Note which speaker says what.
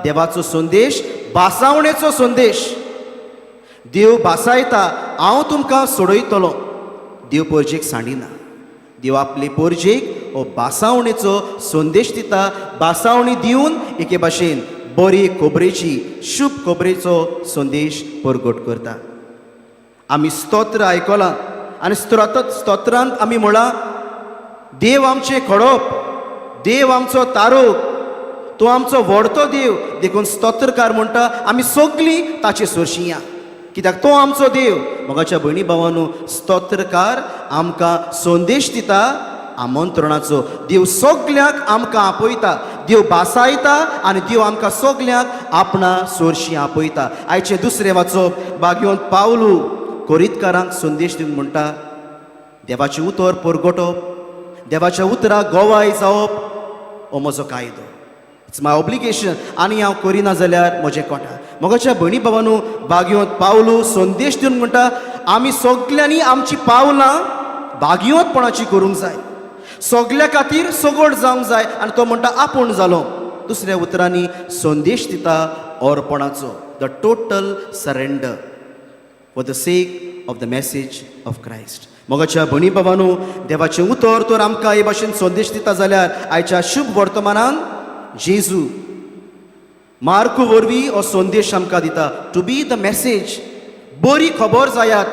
Speaker 1: देवाचो संदेश बासावणेचो संदेश. देव बासायता हांव तुमकां सोडयतलो. देव पोरजेक सांडिना. देव आपले पोरजेक हो बासावणेचो संदेश दिता. बासावणी दिवन एके भाशेन बरी खोबरेची शुभ खोबरेचो संदेश परगट करता. आमी स्तोत्र आयकलां आनी स्तोत्रांत आमी म्हळां देव आमचें खडप, देव आमचो तारोक, तो आमचो व्हडतो देव. देखून स्तोत्रकार म्हणटा आमी सगळीं ताचे सोरशीं या, कित्याक तो आमचो देव. मोगाच्या भयणी भावांनो, स्तोत्रकार आमकां संदेश दिता आमंत्रणाचो. देव सगल्यांक आमकां आपयता. देव बासायता आनी देव आमकां सगल्यांक आपणा सोरशीं आपयता. आयचे दुसरें वाचप भाग्यवंत पावलू कोरिंतकारांक संदेश दिवन म्हणटा देवाचें उतर परगटप, देवाच्या उतराक गोवाय जावप हो म्हजो कायदो. It's my obligation. आनी हांव करिना जाल्यार म्हजें कोटा. मोगाच्या भयणी भावांनो, भाग्यवंत पावलू संदेश दिवन म्हणटा आमी सगल्यांनी आमची पावलां भाग्यवंतपणाची करूंक जाय, सगल्या खातीर सगोड जावंक जाय. आनी तो म्हणटा आपूण जालो. दुसऱ्या उतरांनी संदेश दिता अर्पणाचो, the total surrender for the sake of the message of Christ. मोगाच्या भयणी भावांनो, देवाचें उतर तर आमकां हे भाशेन संदेश दिता जाल्यार आयच्या शुभ वर्तमानान जेजू मार्कू वरवीं हो संदेश आमकां दिता. टू बी द मेसेज, बरी खबर जायात